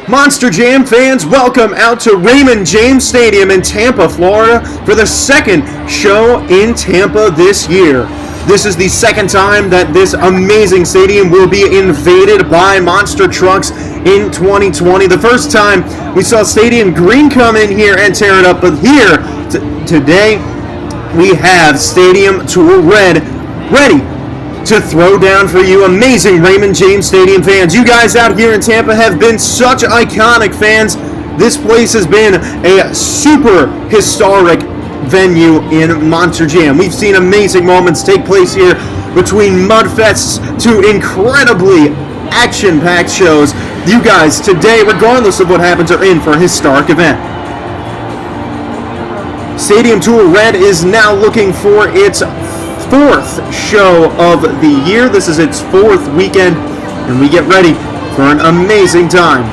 Monster Jam fans, welcome out to Raymond James Stadium in Tampa, Florida for the second show in Tampa this year. This is the second time that this amazing stadium will be invaded by monster trucks in 2020. The first time we saw Stadium Green come in here and tear it up, but here today we have Stadium Tour Red ready to throw down for you amazing Raymond James Stadium fans. You guys out here in Tampa have been such iconic fans. This place has been a super historic venue in Monster Jam. We've seen amazing moments take place here, between mudfests to incredibly action-packed shows. You guys today, regardless of what happens, are in for a historic event. Stadium Tour Red is now looking for its fourth show of the year. This is its fourth weekend, and we get ready for an amazing time.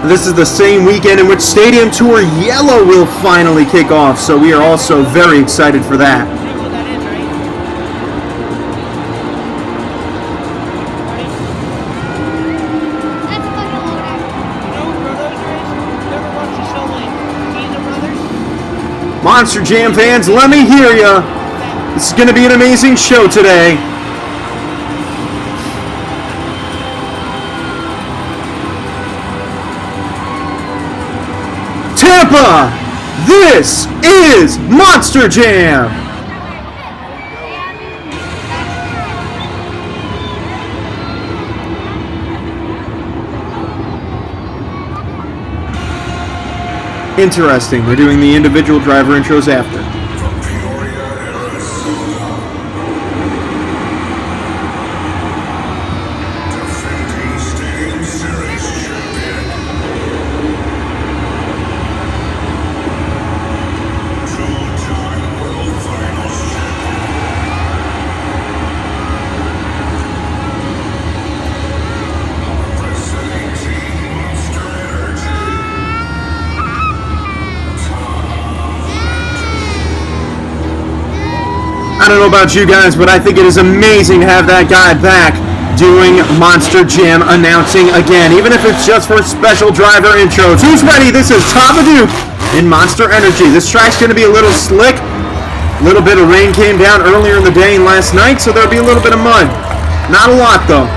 This is the same weekend in which Stadium Tour Yellow will finally kick off, so we are also very excited for that. Monster Jam fans, let me hear ya. This is going to be an amazing show today. Tampa, this is Monster Jam. Interesting, they're doing the individual driver intros after. I don't know about you guys, but I think it is amazing to have that guy back doing Monster Jam announcing again, even if it's just for special driver intros. Who's ready? This is Tampa in Monster Energy. This track's going to be a little slick. A little bit of rain came down earlier in the day and last night, so there'll be a little bit of mud. Not a lot, though.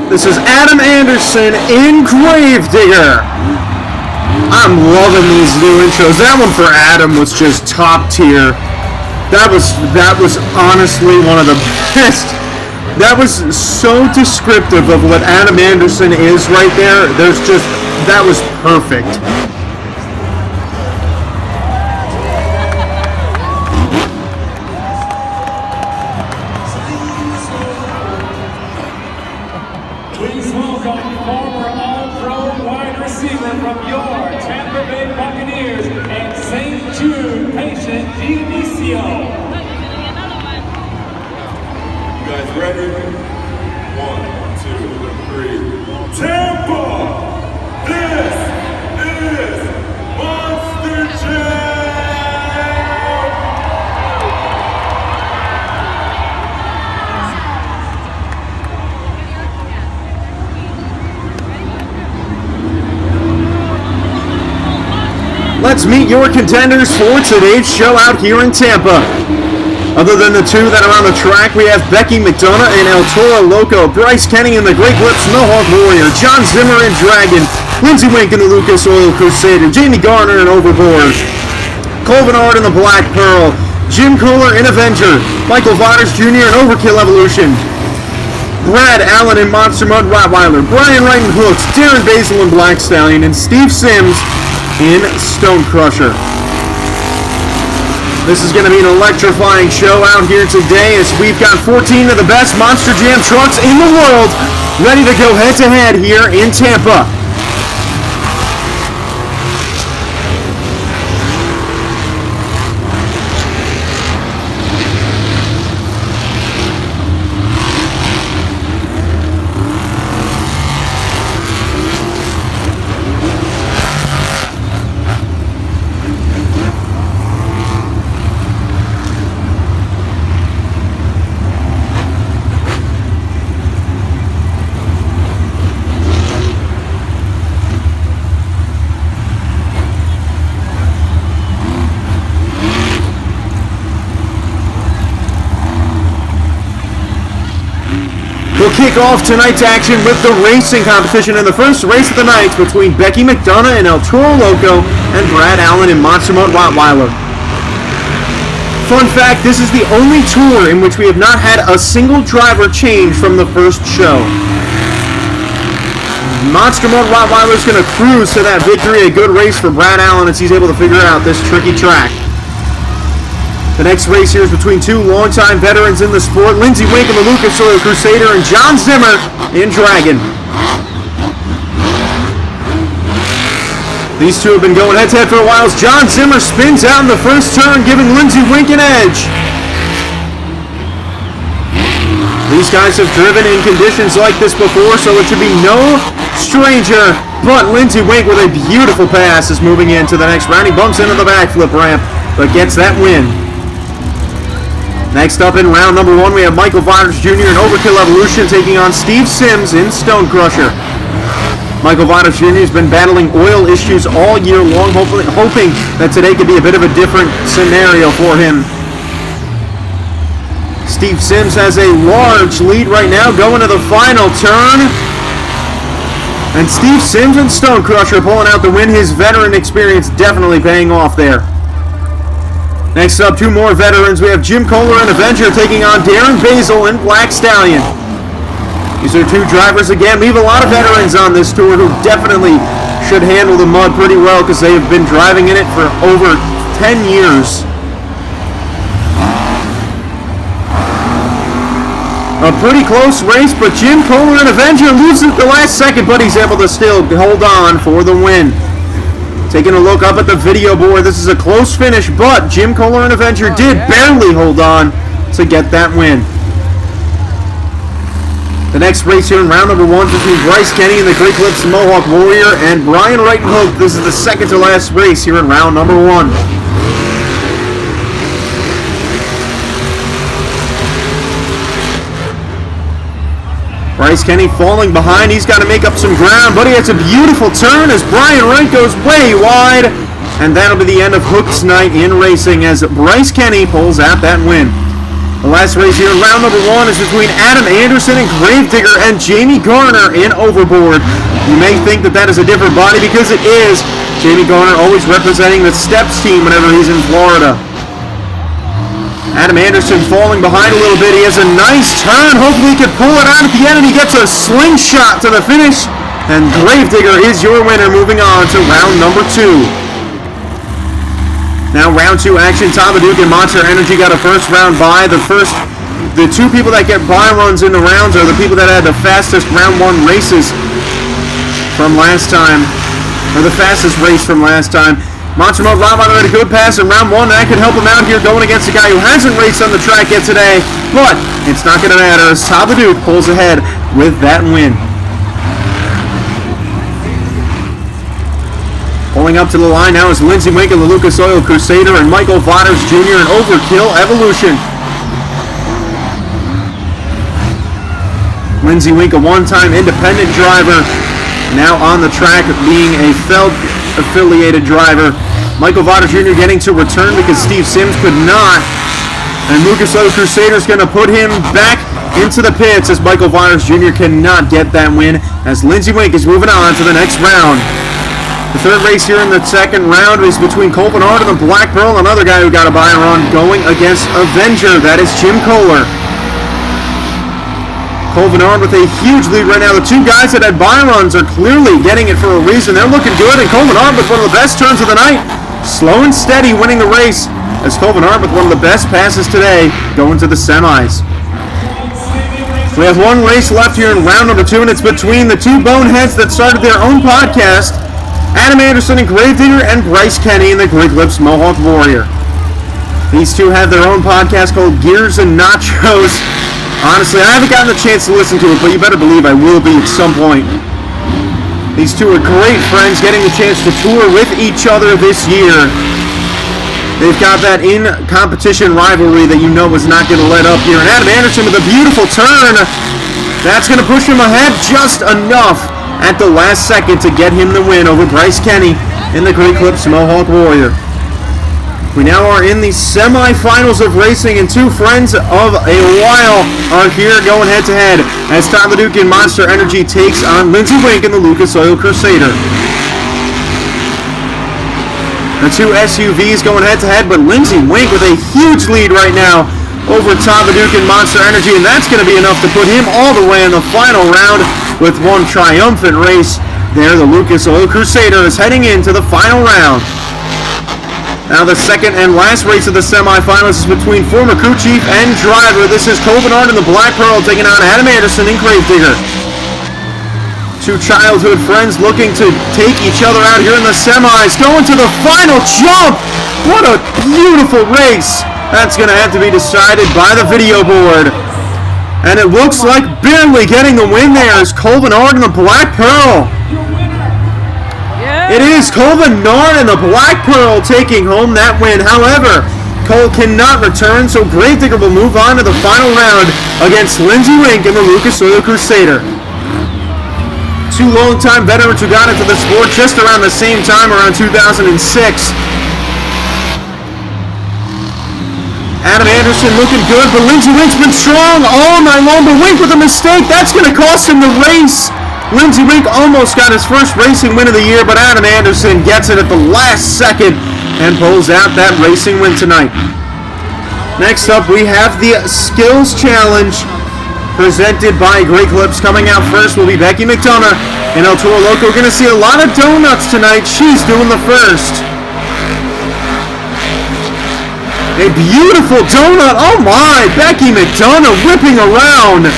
This is Adam Anderson in Gravedigger. I'm loving these new intros. That one for Adam was just top tier. That was honestly one of the best. That was so descriptive of what Adam Anderson is right there. That was perfect. Please welcome former All-Pro wide receiver from your Tampa Bay Buccaneers and St. Jude patient Dinicio. You guys ready? 1, 2, 3. Tampa! This is Monster Jam! Let's meet your contenders for today's show out here in Tampa. Other than the two that are on the track, we have Becky McDonough and El Toro Loco, Bryce Kenny and the Great Clips Mohawk Warrior, John Zimmer and Dragon, Lindsey Wink and the Lucas Oil Crusader, Jamie Garner and Overboard, Colvin Hart and the Black Pearl, Jim Kohler and Avenger, Michael Waters Jr. and Overkill Evolution, Brad Allen and Monster Mud Rottweiler, Brian Wright and Hooks, Darren Basil and Black Stallion, and Steve Sims in Stone Crusher. This is going to be an electrifying show out here today as we've got 14 of the best Monster Jam trucks in the world ready to go head-to-head here in Tampa. We'll kick off tonight's action with the racing competition in the first race of the night between Becky McDonough and El Toro Loco and Brad Allen and Monster Mud Rottweiler. Fun fact, this is the only tour in which we have not had a single driver change from the first show. Monster Mud Rottweiler is going to cruise to that victory. A good race for Brad Allen as he's able to figure out this tricky track. The next race here is between two longtime veterans in the sport, Lindsey Wink and the Lucas Oil Crusader, and John Zimmer in Dragon. These two have been going head-to-head for a while as John Zimmer spins out in the first turn, giving Lindsey Wink an edge. These guys have driven in conditions like this before, so it should be no stranger, but Lindsey Wink with a beautiful pass is moving into the next round. He bumps into the backflip ramp, but gets that win. Next up in round number one, we have Michael Waters Jr. and Overkill Evolution taking on Steve Sims in Stone Crusher. Michael Waters Jr. has been battling oil issues all year long, hoping that today could be a bit of a different scenario for him. Steve Sims has a large lead right now going to the final turn. And Steve Sims and Stone Crusher pulling out the win. His veteran experience definitely paying off there. Next up, two more veterans. We have Jim Kohler and Avenger taking on Darren Basil and Black Stallion. These are two drivers again. We have a lot of veterans on this tour who definitely should handle the mud pretty well because they have been driving in it for over 10 years. A pretty close race, but Jim Kohler and Avenger loses at the last second, but he's able to still hold on for the win. Taking a look up at the video board, this is a close finish, but Jim Kohler and Avenger did barely hold on to get that win. The next race here in round number one between Bryce Kenny and the Great Clips Mohawk Warrior and Brian Wright and Hook. This is the second to last race here in round number one. Bryce Kenny falling behind. He's got to make up some ground, but he has a beautiful turn as Brian Wright goes way wide. And that'll be the end of Hook's night in racing as Bryce Kenny pulls out that win. The last race here in round number one is between Adam Anderson and Gravedigger and Jamie Garner in Overboard. You may think that that is a different body because it is. Jamie Garner always representing the Steps team whenever he's in Florida. Adam Anderson falling behind a little bit. He has a nice turn. Hopefully he can pull it out at the end, and he gets a slingshot to the finish. And Gravedigger is your winner, moving on to round number two. Now round two action. Tampa and Monster Energy got a first round bye. The two people that get bye runs in the rounds are the people that had the fastest round one races from last time, or the fastest race from last time. Monster Mud Rottweiler had a good pass in round one. That could help him out here going against a guy who hasn't raced on the track yet today. But it's not going to matter as Tampa pulls ahead with that win. Pulling up to the line now is Lindsey Wink and the Lucas Oil Crusader and Michael Waters Jr. and Overkill Evolution. Lindsey Wink, a one-time independent driver, now on the track being a Feld-affiliated driver. Michael Waters Jr. getting to return because Steve Sims could not And Lucas Oil Crusader is going to put him back into the pits as Michael Virus Jr. cannot get that win as Lindsey Wink is moving on to the next round. The third race here in the second round is between Cole Bernard and the Black Pearl. Another guy who got a Byron going against Avenger. That is Jim Kohler. Cole Bernard with a huge lead right now. The two guys that had Byrons are clearly getting it for a reason. They're looking good, and Cole Bernard with one of the best turns of the night. Slow and steady winning the race as Cole Bernard with one of the best passes today going to the semis. We have one race left here in round number 2, and it's between the two boneheads that started their own podcast, Adam Anderson and Gravedigger, and Bryce Kenny and the Great Lips Mohawk Warrior. These two have their own podcast called Gears and Nachos. Honestly, I haven't gotten a chance to listen to it, but you better believe I will be at some point. These two are great friends, getting the chance to tour with each other this year. They've got that in-competition rivalry that you know is not going to let up here. And Adam Anderson with a beautiful turn. That's going to push him ahead just enough at the last second to get him the win over Bryce Kenny in the Great Clips Mohawk Warrior. We now are in the semifinals of racing, and two friends of a while are here going head-to-head as Tom the Duke and Monster Energy takes on Lindsey Wink and the Lucas Oil Crusader. The two SUVs going head-to-head, but Lindsey Wink with a huge lead right now over Tom the Duke and Monster Energy, and that's going to be enough to put him all the way in the final round with one triumphant race. There, the Lucas Oil Crusader is heading into the final round. Now the second and last race of the semifinals is between former crew chief and driver. This is Cole Bernard and the Black Pearl taking on Adam Anderson and Gravedigger. Two childhood friends looking to take each other out here in the semis. Going to the final jump. What a beautiful race. That's going to have to be decided by the video board. And it looks like barely getting the win there is Cole Bernard and the Black Pearl. It is Cole Bernard and the Black Pearl taking home that win. However, Cole cannot return, so Gravedigger will move on to the final round against Lindsey Wink and the Lucas Oil Crusader. Two long-time veterans who got into the sport just around the same time, around 2006. Adam Anderson looking good, but Lindsey Wink's been strong all night long, but Wink with a mistake. That's going to cost him the race. Lindsey Wink almost got his first racing win of the year, but Adam Anderson gets it at the last second and pulls out that racing win tonight. Next up, we have the Skills Challenge presented by Great Clips. Coming out first will be Becky McDonough and El Toro Loco. We're going to see a lot of donuts tonight. She's doing the first. A beautiful donut. Oh my, Becky McDonough whipping around.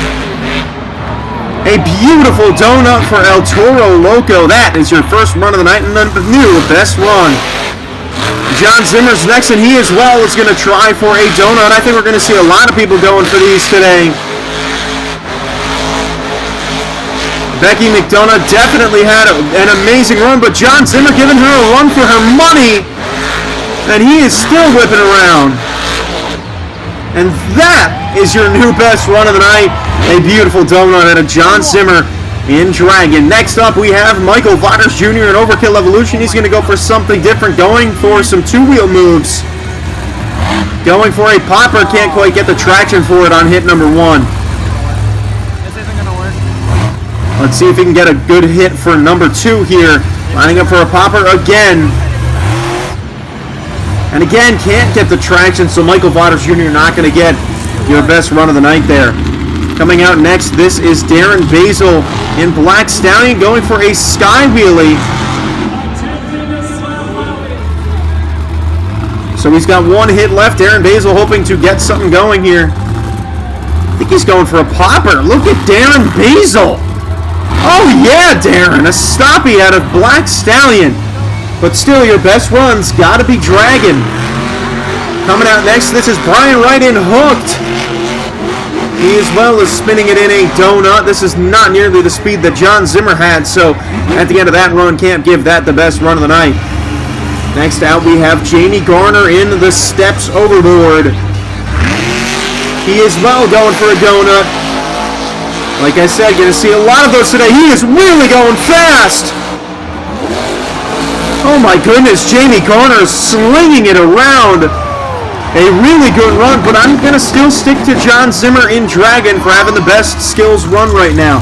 A beautiful donut for El Toro Loco. That is your first run of the night and the new best run. John Zimmer's next, and he as well is going to try for a donut. I think we're going to see a lot of people going for these today. Becky McDonough definitely had an amazing run, but John Zimmer giving her a run for her money, and he is still whipping around. And that is your new best run of the night. A beautiful donut and a John Zimmer in Dragon. Next up, we have Michael Virus Jr. in Overkill Evolution. He's going to go for something different, going for some two-wheel moves. Going for a popper, can't quite get the traction for it on hit number 1. This isn't going to work. Let's see if he can get a good hit for number 2 here. Lining up for a popper again. And again, can't get the traction, so Michael Virus Jr. not going to get your best run of the night there. Coming out next, this is Darren Basil in Black Stallion going for a sky wheelie. So he's got one hit left. Darren Basil hoping to get something going here. I think he's going for a popper. Look at Darren Basil. Oh yeah, Darren. A stoppie out of Black Stallion. But still, your best run's got to be Dragon. Coming out next, this is Brian Wright in Hooked. He as well is spinning it in a donut. This is not nearly the speed that John Zimmer had, so at the end of that run, can't give that the best run of the night. Next out, we have Jamie Garner in the Steps Overboard. He is well going for a donut. Like I said, going to see a lot of those today. He is really going fast. Oh my goodness, Jamie Garner slinging it around. A really good run, but I'm going to still stick to John Zimmer in Dragon for having the best skills run right now.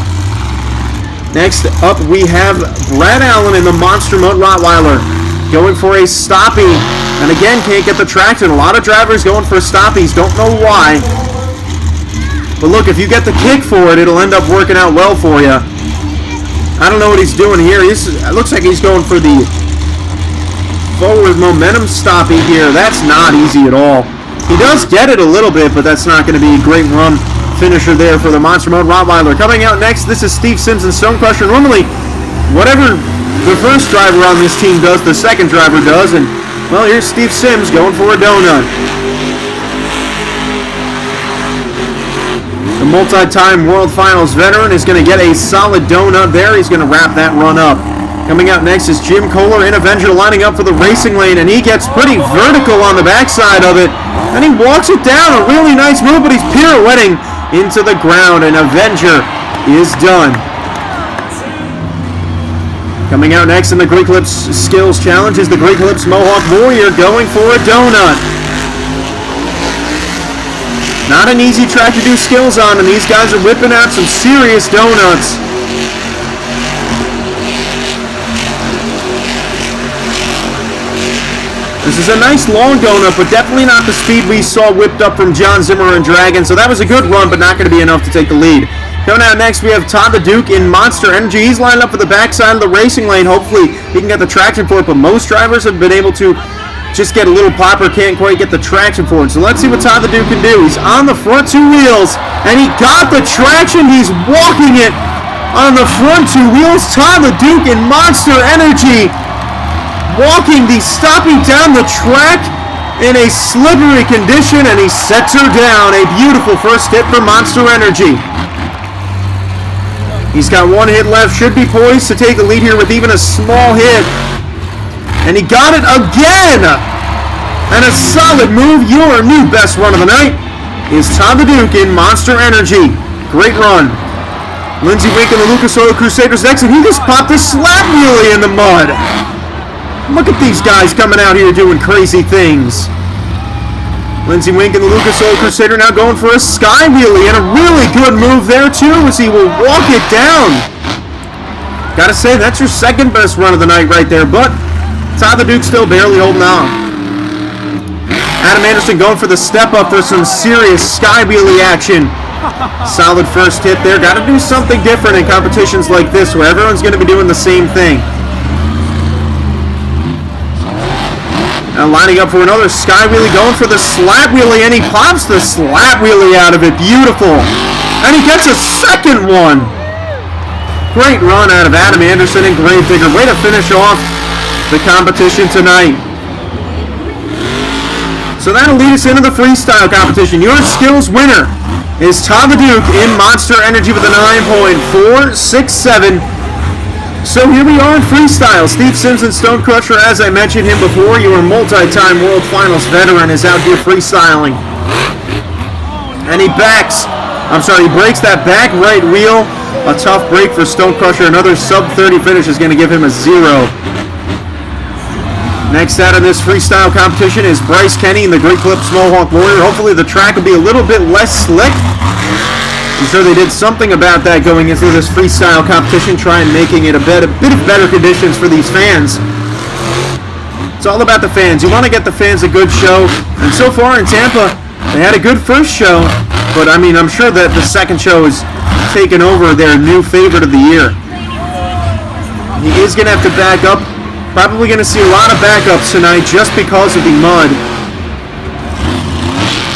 Next up, we have Brad Allen in the Monster Mode Rottweiler going for a stoppie. And again, can't get the traction. A lot of drivers going for stoppies. Don't know why. But look, if you get the kick for it, it'll end up working out well for you. I don't know what he's doing here. It looks like he's going for the forward momentum stoppie here. That's not easy at all. He does get it a little bit, but that's not going to be a great run finisher there for the Monster Mode Rottweiler. Coming out next, this is Steve Sims and Stonecrusher. Normally, whatever the first driver on this team does, the second driver does. And, well, here's Steve Sims going for a donut. The multi-time World Finals veteran is going to get a solid donut there. He's going to wrap that run up. Coming out next is Jim Kohler in Avenger lining up for the racing lane, and he gets pretty vertical on the backside of it. And he walks it down, a really nice move, but he's pirouetting into the ground, and Avenger is done. Coming out next in the Greek Lips Skills Challenge is the Greek Lips Mohawk Warrior going for a donut. Not an easy track to do skills on, and these guys are whipping out some serious donuts. This is a nice long donut, but definitely not the speed we saw whipped up from John Zimmer and Dragon, so that was a good run, but not going to be enough to take the lead. Coming out next, we have Todd the Duke in Monster Energy. He's lined up for the backside of the racing lane. Hopefully, he can get the traction for it, but most drivers have been able to just get a little popper, can't quite get the traction for it. So let's see what Todd the Duke can do. He's on the front two wheels, and he got the traction. He's walking it on the front two wheels. Todd the Duke in Monster Energy, walking the stopping down the track in a slippery condition, and he sets her down. A beautiful first hit for Monster Energy. He's got one hit left, should be poised to take the lead here with even a small hit. And he got it again! And a solid move. Your new best run of the night is Todd the Duke in Monster Energy. Great run. Lindsey Wink and the Lucas Oil Crusaders next, and he just popped a slap wheelie in the mud. Look at these guys coming out here doing crazy things. Lindsey Wink and the Lucas Oil Crusader now going for a sky wheelie, and a really good move there too, as he will walk it down. Gotta say, that's your second best run of the night right there, but Todd the Duke still barely holding on. Adam Anderson going for the step up for some serious sky wheelie action. Solid first hit there. Gotta do something different in competitions like this where everyone's gonna be doing the same thing. Now lining up for another sky wheelie, going for the slap wheelie, and he pops the slap wheelie out of it. Beautiful. And he gets a second one. Great run out of Adam Anderson and Gravedigger. Way to finish off the competition tonight. So that'll lead us into the freestyle competition. Your skills winner is Todd the Duke in Monster Energy with a 9.467. So here we are in freestyle. Steve Sims and Stonecrusher, as I mentioned him before, your multi-time World Finals veteran, is out here freestyling. And he breaks that back right wheel. A tough break for Stonecrusher. Another sub-30 finish is going to give him a 0. Next out of this freestyle competition is Bryce Kenny in the Great Clips Mohawk Warrior. Hopefully the track will be a little bit less slick. I'm sure they did something about that going into this freestyle competition, trying making it a bit of better conditions for these fans. It's all about the fans. You want to get the fans a good show. And so far in Tampa, they had a good first show. But, I mean, I'm sure that the second show is taken over their new favorite of the year. He is going to have to back up. Probably going to see a lot of backups tonight just because of the mud.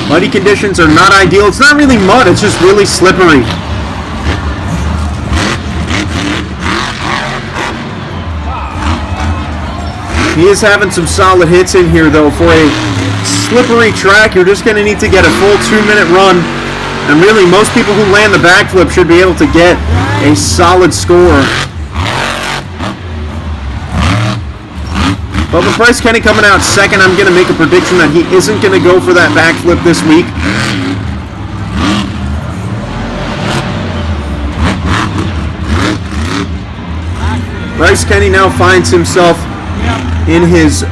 Muddy conditions are not ideal. It's not really mud, it's just really slippery. He is having some solid hits in here, though. For a slippery track, you're just going to need to get a full 2-minute run. And really, most people who land the backflip should be able to get a solid score. But with Bryce Kenny coming out second, I'm going to make a prediction that he isn't going to go for that backflip this week. Bryce Kenny now finds himself in his,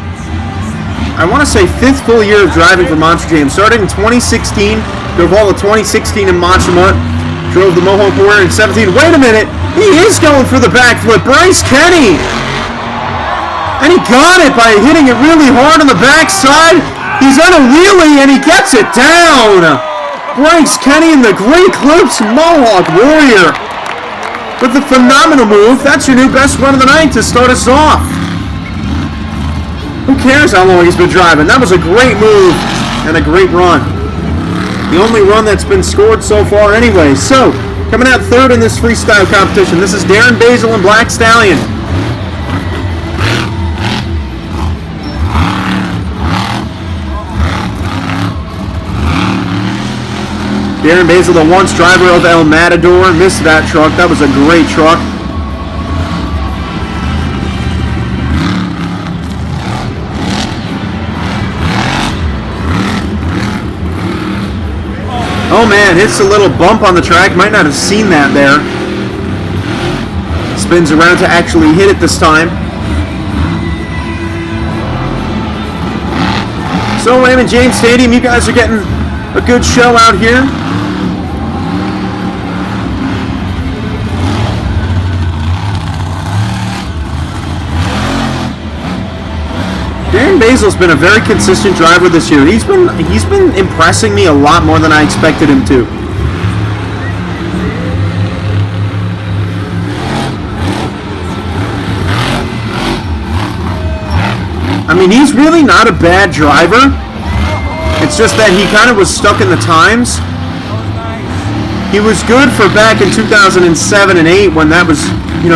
I want to say, 5th full year of driving for Monster Jam. Started in 2016, drove all of 2016 in Monster drove the Mohawk Warrior in 17. Wait a minute, he is going for the backflip. Bryce Kenny! And he got it by hitting it really hard on the backside. He's on a wheelie and he gets it down. Bryce Kenny in the Great Clips Mohawk Warrior with the phenomenal move. That's your new best run of the night to start us off. Who cares how long he's been driving? That was a great move and a great run. The only run that's been scored so far anyway. So, coming out third in this freestyle competition, this is Darren Basil and Black Stallion. Darren Basil, the once driver of El Matador, missed that truck. That was a great truck. Oh man, hits a little bump on the track. Might not have seen that there. Spins around to actually hit it this time. So Raymond James Stadium, you guys are getting a good show out here. Darren Basil's been a very consistent driver this year. He's been impressing me a lot more than I expected him to. I mean, he's really not a bad driver. It's just that he kind of was stuck in the times. He was good for back in 2007 and 8 when that was,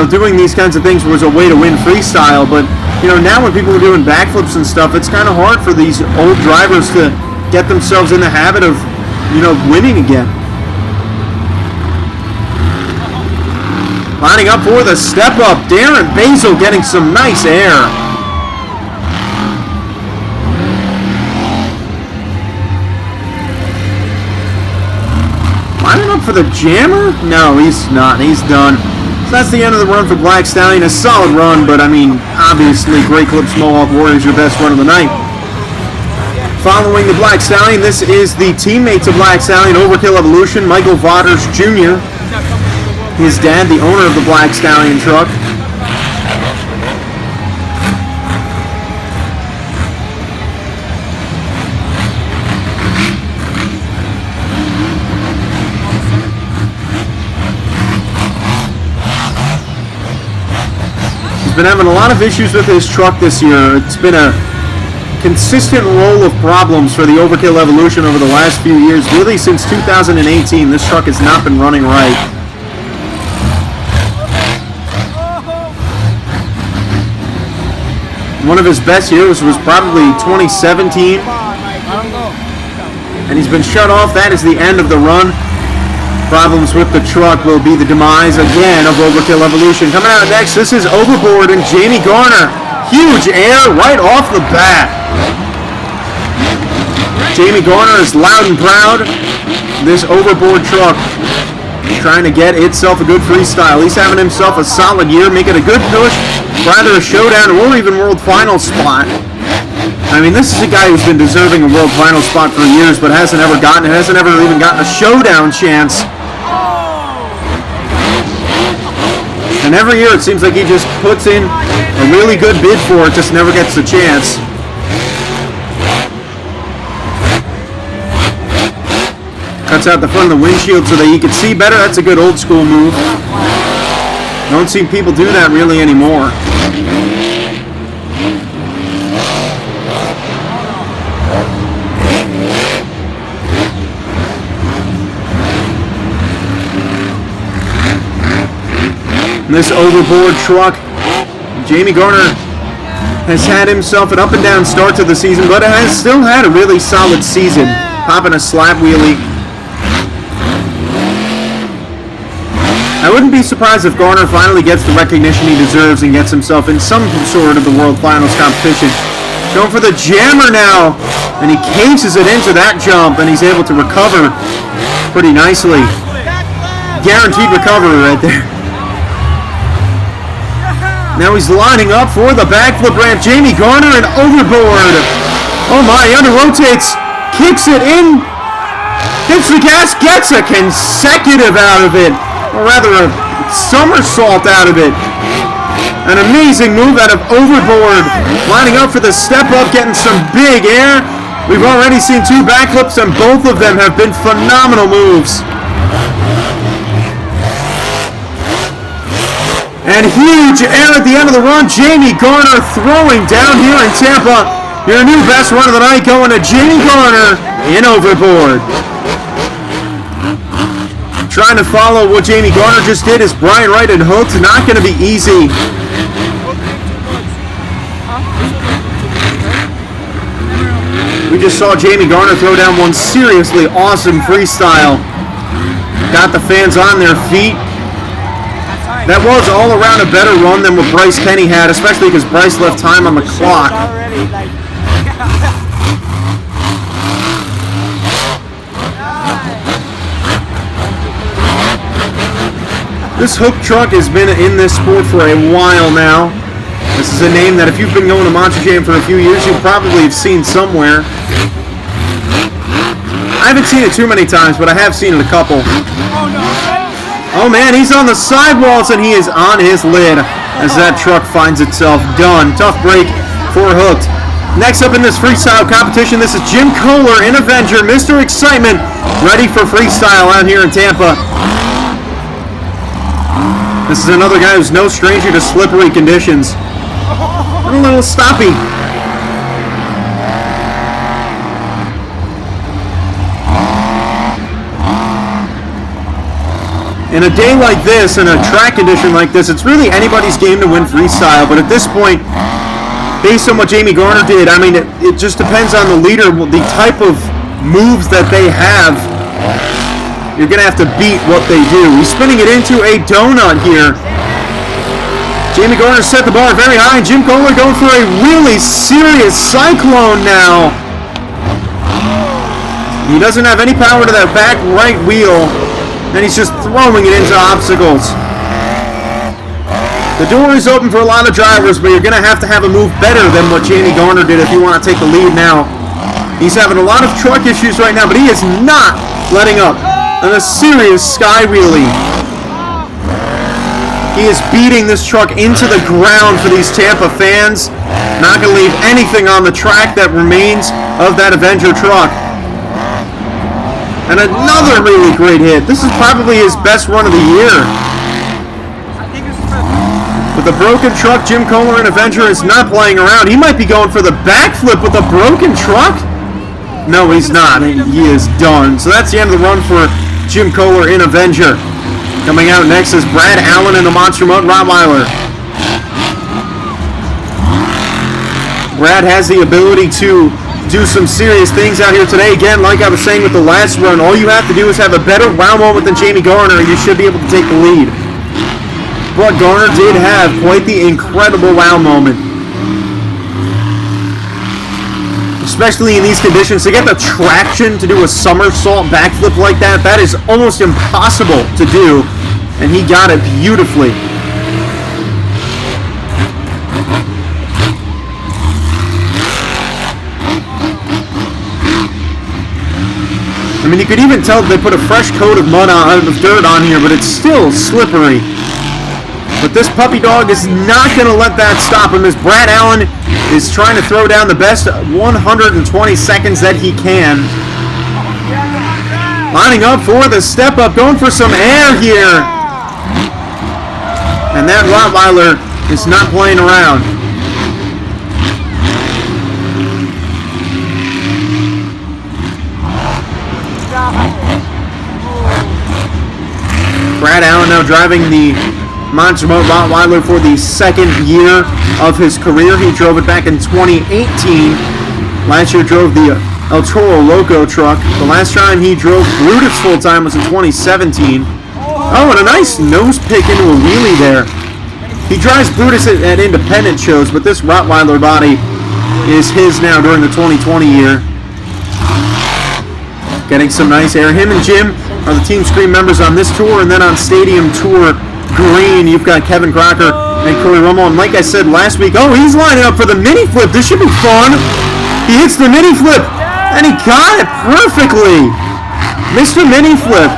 doing these kinds of things was a way to win freestyle. But, now when people are doing backflips and stuff, it's kind of hard for these old drivers to get themselves in the habit of, winning again. Lining up for the step up, Darren Basil getting some nice air. Lining up for the jammer? No, he's not. He's done. So that's the end of the run for Black Stallion. A solid run, but I mean, obviously, Great Clips Mohawk Warrior is your best run of the night. Following the Black Stallion, this is the teammates of Black Stallion, Overkill Evolution, Michael Vaughters Jr., his dad, the owner of the Black Stallion truck. He's been having a lot of issues with his truck this year. It's been a consistent roll of problems for the Overkill Evolution over the last few years. Really, since 2018, this truck has not been running right. One of his best years was probably 2017. And he's been shut off. That is the end of the run. Problems with the truck will be the demise again of Overkill Evolution. Coming out next, this is Overboard and Jamie Garner. Huge air right off the bat. Jamie Garner is loud and proud. This Overboard truck trying to get itself a good freestyle. He's having himself a solid year, making a good push for either a showdown or even world final spot. I mean, this is a guy who's been deserving a world final spot for years, but hasn't ever even gotten a showdown chance. And every year it seems like he just puts in a really good bid for it, just never gets the chance. Cuts out the front of the windshield so that you can see better. That's a good old school move. Don't see people do that really anymore. This Overboard truck, Jamie Garner has had himself an up and down start to the season, but has still had a really solid season, popping a slap wheelie. I wouldn't be surprised if Garner finally gets the recognition he deserves and gets himself in some sort of the World Finals competition. Going for the jammer now, and he cases it into that jump, and he's able to recover pretty nicely. Guaranteed recovery right there. Now he's lining up for the backflip ramp. Jamie Garner and Overboard Oh my, he under-rotates, kicks it in, hits the gas, gets a consecutive out of it, or rather a somersault out of it. An amazing move out of Overboard, lining up for the step up, getting some big air. We've already seen 2 backflips, and both of them have been phenomenal moves. And huge air at the end of the run. Jamie Garner throwing down here in Tampa. Your new best run of the night going to Jamie Garner in Overboard. Trying to follow what Jamie Garner just did is Brian Wright and hooked. Not going to be easy. We just saw Jamie Garner throw down one seriously awesome freestyle. Got the fans on their feet. That was all around a better run than what Bryce Kenny had, especially because Bryce left time on the clock. This hook truck has been in this sport for a while now. This is a name that if you've been going to Monster Jam for a few years, you probably have seen somewhere. I haven't seen it too many times, but I have seen it a couple. Oh man, he's on the sidewalls and he is on his lid as that truck finds itself done. Tough break for Hooked. Next up in this freestyle competition, this is Jim Kohler in Avenger, Mr. Excitement, ready for freestyle out here in Tampa. This is another guy who's no stranger to slippery conditions. A little stoppy. In a day like this, in a track condition like this, it's really anybody's game to win freestyle. But at this point, based on what Jamie Garner did, I mean, it just depends on the leader, the type of moves that they have. You're going to have to beat what they do. He's spinning it into a donut here. Jamie Garner set the bar very high, and Jim Kohler going for a really serious cyclone now. He doesn't have any power to that back right wheel, and he's just throwing it into obstacles. The door is open for a lot of drivers, but you're going to have a move better than what Jamie Garner did if you want to take the lead now. He's having a lot of truck issues right now, but he is not letting up on a serious sky wheelie. He is beating this truck into the ground for these Tampa fans. Not going to leave anything on the track that remains of that Avenger truck. And another really great hit. This is probably his best run of the year. With a broken truck, Jim Kohler in Avenger is not playing around. He might be going for the backflip with a broken truck. No, he's not. He is done. So that's the end of the run for Jim Kohler in Avenger. Coming out next is Brad Allen in the Monster Mutt Rottweiler. Brad has the ability to do some serious things out here today. Again, like I was saying with the last run, all you have to do is have a better wow moment than Jamie Garner, and you should be able to take the lead. But Garner did have quite the incredible wow moment. Especially in these conditions, to get the traction to do a somersault backflip like that, that is almost impossible to do, and he got it beautifully. I mean, you could even tell they put a fresh coat of mud on, of dirt on here, but it's still slippery. But this puppy dog is not going to let that stop him as Brad Allen is trying to throw down the best 120 seconds that he can. Lining up for the step up, going for some air here. And that Rottweiler is not playing around. Brad Allen now driving the Monster Mutt Rottweiler for the second year of his career. He drove it back in 2018. Last year drove the El Toro Loco truck. The last time he drove Brutus full time was in 2017. Oh, and a nice nose pick into a wheelie there. He drives Brutus at independent shows, but this Rottweiler body is his now during the 2020 year. Getting some nice air. Him and Jim are the Team Scream members on this tour, and then on Stadium Tour Green, you've got Kevin Crocker and Corey Romo. And like I said last week, oh, he's lining up for the mini flip. This should be fun. He hits the mini flip, and he got it perfectly. Mr. Mini Flip.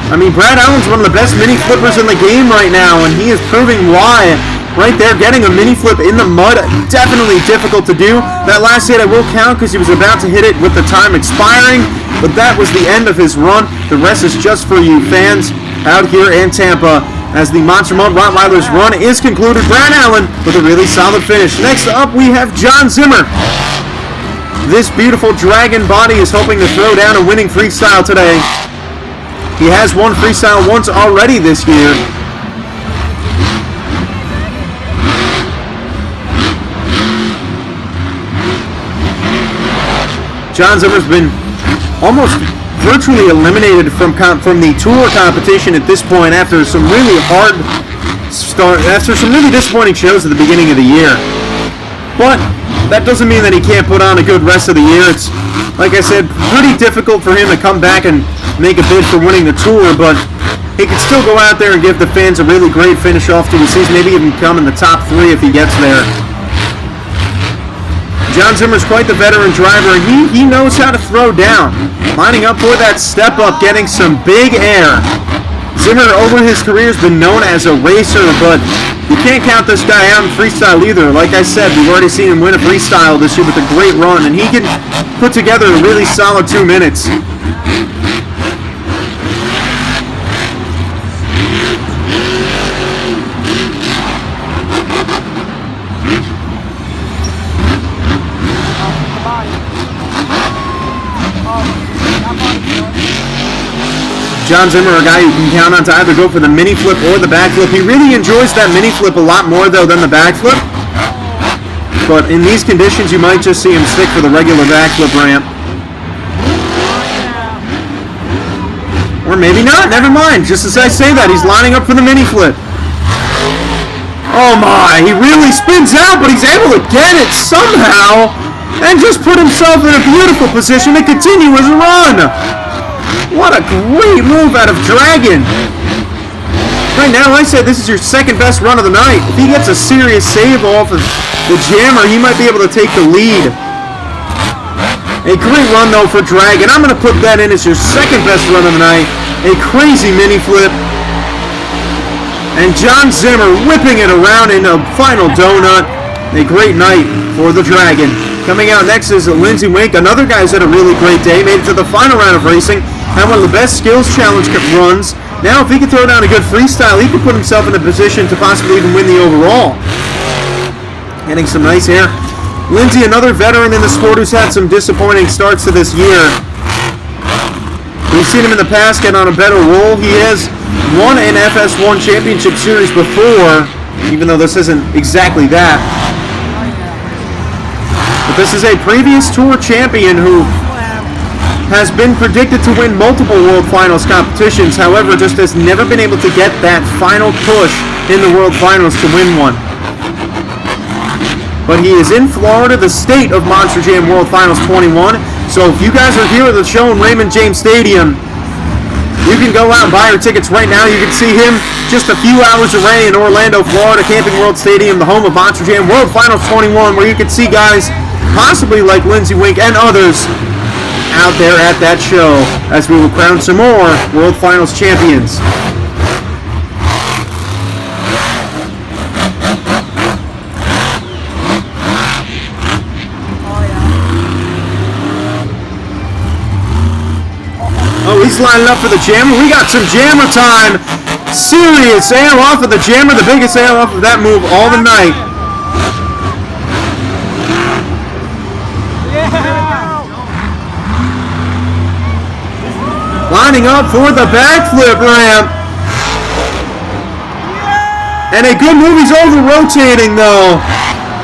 I mean, Brad Allen's one of the best mini flippers in the game right now, and he is proving why. Right there, getting a mini flip in the mud, definitely difficult to do. That last hit I will count because he was about to hit it with the time expiring, but that was the end of his run. The rest is just for you fans out here in Tampa. As the Monster Mud Rottweiler's run is concluded, Brad Allen with a really solid finish. Next up, we have John Zimmer. This beautiful dragon body is hoping to throw down a winning freestyle today. He has won freestyle once already this year. John Zimmer's been almost virtually eliminated from the tour competition at this point after some really disappointing shows at the beginning of the year. But that doesn't mean that he can't put on a good rest of the year. It's, like I said, pretty difficult for him to come back and make a bid for winning the tour, but he could still go out there and give the fans a really great finish off to the season, maybe even come in the top 3 if he gets there. John Zimmer's quite the veteran driver, and he knows how to throw down. Lining up for that step up, getting some big air. Zimmer over his career has been known as a racer, but you can't count this guy out in freestyle either. Like I said, we've already seen him win a freestyle this year with a great run, and he can put together a really solid 2 minutes. John Zimmer, a guy you can count on to either go for the mini flip or the backflip. He really enjoys that mini flip a lot more, though, than the backflip. But in these conditions, you might just see him stick for the regular backflip ramp. Or maybe not, never mind. Just as I say that, he's lining up for the mini flip. Oh my, he really spins out, but he's able to get it somehow and just put himself in a beautiful position to continue his run. What a great move out of Dragon. Right now, I said this is your second best run of the night. If he gets a serious save off of the jammer, he might be able to take the lead. A great run, though, for Dragon. I'm going to put that in as your second best run of the night. A crazy mini flip. And John Zimmer whipping it around in a final donut. A great night for the Dragon. Coming out next is Lindsey Wink. Another guy who's had a really great day. Made it to the final round of racing. Had one of the best skills challenge runs. Now, if he can throw down a good freestyle, he can put himself in a position to possibly even win the overall. Getting some nice air. Lindsey, another veteran in the sport who's had some disappointing starts to this year. We've seen him in the past get on a better roll. He has won an FS1 Championship Series before, even though this isn't exactly that. But this is a previous Tour champion who has been predicted to win multiple World Finals competitions, however, just has never been able to get that final push in the World Finals to win one. But he is in Florida, the state of Monster Jam World Finals 21, so if you guys are here at the show in Raymond James Stadium, you can go out and buy your tickets right now. You can see him just a few hours away in Orlando, Florida, Camping World Stadium, the home of Monster Jam World Finals 21, where you can see guys possibly like Lindsey Wink and others out there at that show as we will crown some more World Finals champions. Oh, he's lining up for the jammer. We got some jammer time. Serious air off of the jammer, the biggest air off of that move all the night. Lining up for the backflip ramp. And a good move. He's over rotating though.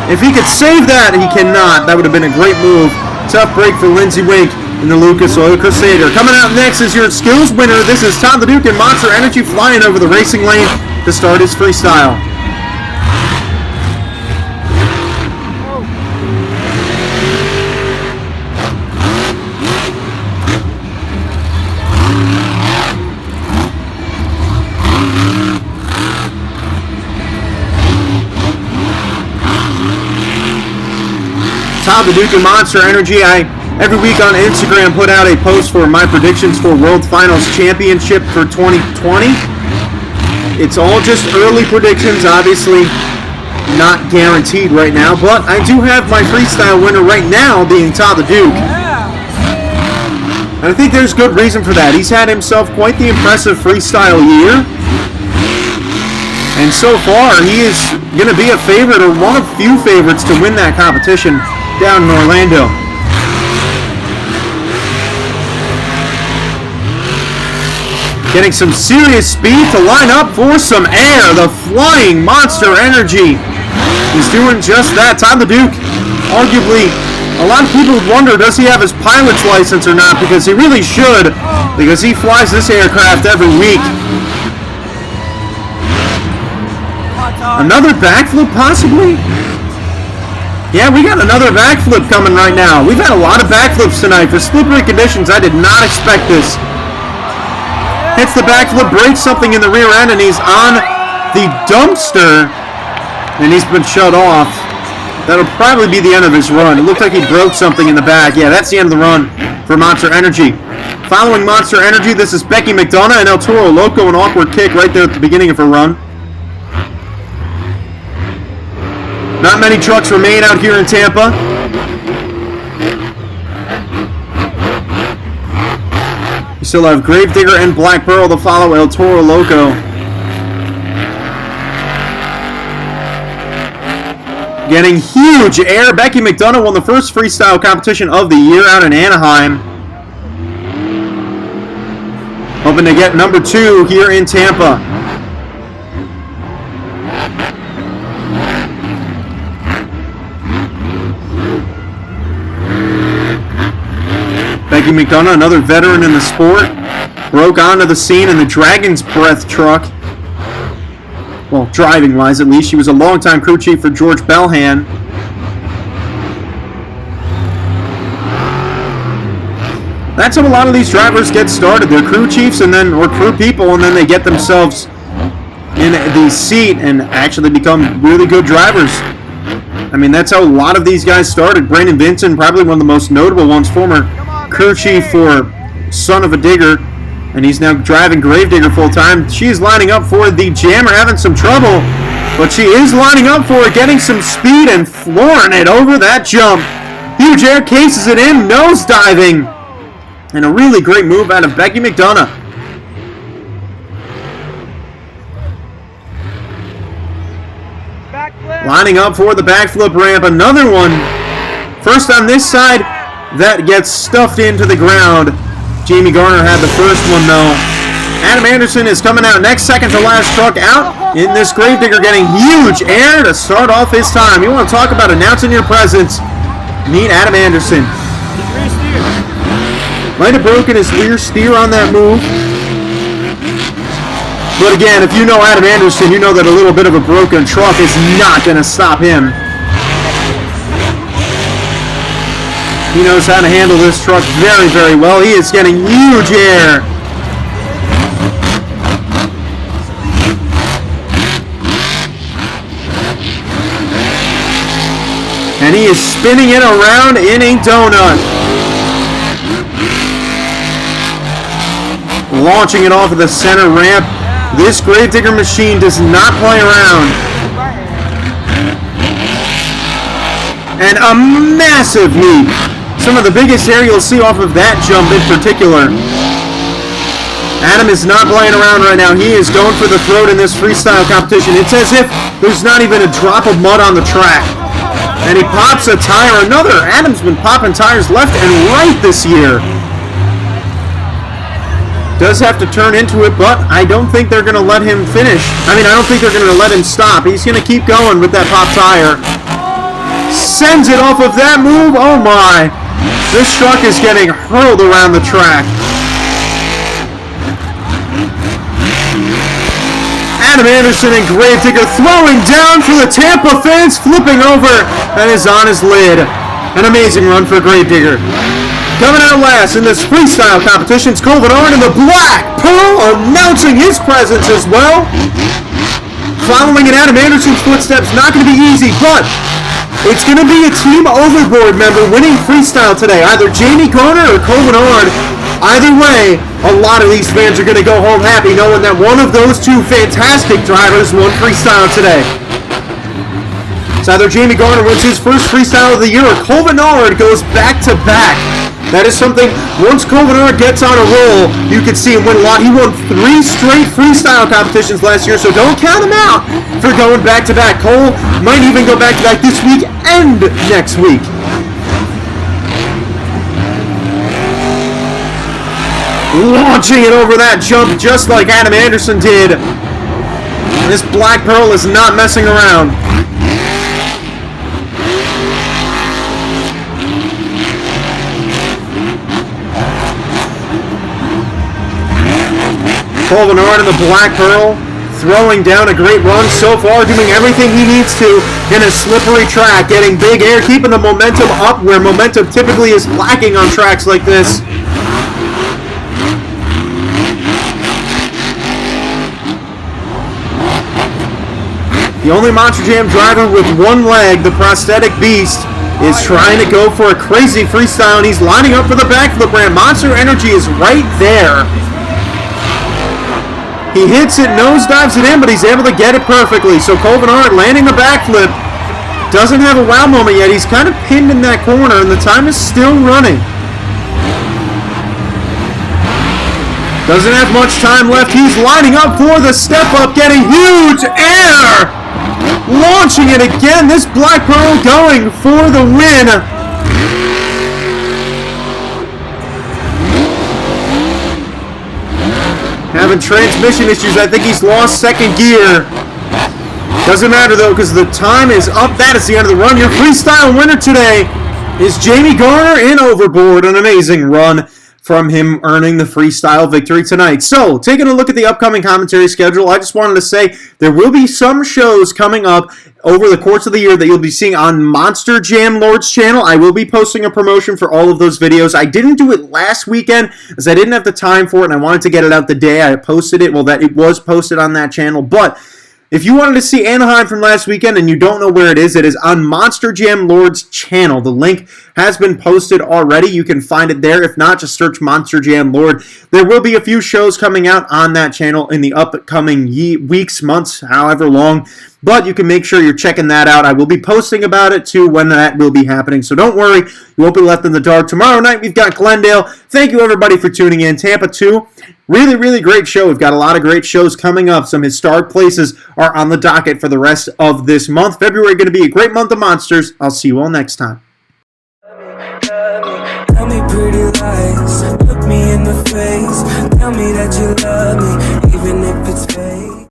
If he could save that, he cannot. That would have been a great move. Tough break for Lindsey Wink in the Lucas Oil Crusader. Coming out next is your skills winner. This is Tom the Duke in Monster Energy flying over the racing lane to start his freestyle. Todd the Duke and Monster Energy. I every week on Instagram put out a post for my predictions for World Finals Championship for 2020. It's all just early predictions, obviously not guaranteed right now, but I do have my freestyle winner right now being Todd the Duke. And I think there's good reason for that. He's had himself quite the impressive freestyle year. And so far, he is going to be a favorite or one of few favorites to win that competition down in Orlando. Getting some serious speed to line up for some air. The flying Monster Energy. He's doing just that. Todd the Duke, arguably, a lot of people wonder, does he have his pilot's license or not? Because he really should, because he flies this aircraft every week. Another backflip, possibly? Yeah, we got another backflip coming right now. We've had a lot of backflips tonight. For slippery conditions, I did not expect this. Hits the backflip, breaks something in the rear end, and he's on the dumpster. And he's been shut off. That'll probably be the end of his run. It looked like he broke something in the back. Yeah, that's the end of the run for Monster Energy. Following Monster Energy, this is Becky McDonough and El Toro Loco, an awkward kick right there at the beginning of her run. Not many trucks remain out here in Tampa. We still have Gravedigger and Black Pearl to follow El Toro Loco. Getting huge air. Becky McDonough won the first freestyle competition of the year out in Anaheim. Hoping to get number 2 here in Tampa. Becky McDonough, another veteran in the sport, broke onto the scene in the Dragon's Breath truck. Well, driving-wise at least. She was a longtime crew chief for George Belhan. That's how a lot of these drivers get started. They're crew chiefs and then, or crew people, and then they get themselves in the seat and actually become really good drivers. I mean, that's how a lot of these guys started. Brandon Vinson, probably one of the most notable ones, former crew chief for Son of a Digger, and he's now driving Gravedigger full-time. She is lining up for the Jammer, having some trouble, but she is lining up for it, getting some speed and flooring it over that jump. Huge air, cases it in, nose diving, and a really great move out of Becky McDonough. Backflip. Lining up for the backflip ramp, another one. First on this side, that gets stuffed into the ground. Jamie Garner had the first one, though. Adam Anderson is coming out next, second to last truck out in this Gravedigger, getting huge air to start off his time. You want to talk about announcing your presence? Meet Adam Anderson. Might have broken his rear steer on that move. But again, if you know Adam Anderson, you know that a little bit of a broken truck is not going to stop him. He knows how to handle this truck very, very well. He is getting huge air. And he is spinning it around in a donut. Launching it off of the center ramp. This Gravedigger machine does not play around. And a massive leap. Some of the biggest air you'll see off of that jump in particular. Adam is not playing around right now. He is going for the throat in this freestyle competition. It's as if there's not even a drop of mud on the track. And he pops a tire. Adam's been popping tires left and right this year. Does have to turn into it, but I don't think they're going to let him finish. I don't think they're going to let him stop. He's going to keep going with that pop tire. Sends it off of that move. Oh my. This truck is getting hurled around the track. Adam Anderson and Gravedigger throwing down for the Tampa fence, flipping over, and is on his lid. An amazing run for Gravedigger. Coming out last in this freestyle competition is Colvin Arn in the Black Pearl, announcing his presence as well. Following in Adam Anderson's footsteps, not going to be easy, but It's going to be a Team Overboard member winning freestyle today. Either Jamie Garner or Cole Menard. Either way, a lot of these fans are going to go home happy knowing that one of those two fantastic drivers won freestyle today. It's either Jamie Garner wins his first freestyle of the year or Cole Menard goes back-to-back. That is something, once Cole Menard gets on a roll, you can see him win a lot. He won 3 straight freestyle competitions last year, so don't count him out for going back-to-back. Cole might even go back-to-back this week and next week. Launching it over that jump just like Adam Anderson did. This Black Pearl is not messing around. Cole Menard in the Black Pearl, throwing down a great run so far, doing everything he needs to in a slippery track, getting big air, keeping the momentum up where momentum typically is lacking on tracks like this. The only Monster Jam driver with one leg, the prosthetic beast, is trying to go for a crazy freestyle, and he's lining up for the backflip ramp. Monster Energy is right there. He hits it, nosedives it in, but he's able to get it perfectly. So Cole Menard landing the backflip. Doesn't have a wow moment yet. He's kind of pinned in that corner, and the time is still running. Doesn't have much time left. He's lining up for the step up, getting huge air. Launching it again. This Black Pearl going for the win. Having transmission issues. I think he's lost second gear. Doesn't matter though, because the time is up. That is the end of the run. Your freestyle winner today is Jamie Garner in Overboard. An amazing run from him, earning the freestyle victory tonight. So, taking a look at the upcoming commentary schedule, I just wanted to say there will be some shows coming up over the course of the year that you'll be seeing on Monster Jam Lord's channel. I will be posting a promotion for all of those videos. I didn't do it last weekend as I didn't have the time for it, and I wanted to get it out the day I posted it. Well, that it was posted on that channel, but if you wanted to see Anaheim from last weekend and you don't know where it is on Monster Jam Lord's channel. The link has been posted already. You can find it there. If not, just search Monster Jam Lord. There will be a few shows coming out on that channel in the upcoming weeks, months, however long. But you can make sure you're checking that out. I will be posting about it too when that will be happening. So don't worry, you won't be left in the dark. Tomorrow night we've got Glendale. Thank you everybody for tuning in. Tampa too. Really, really great show. We've got a lot of great shows coming up. Some historic places are on the docket for the rest of this month. February going to be a great month of monsters. I'll see you all next time. Tell me pretty lies, look me in the face, tell me that you love me, even if it's fake.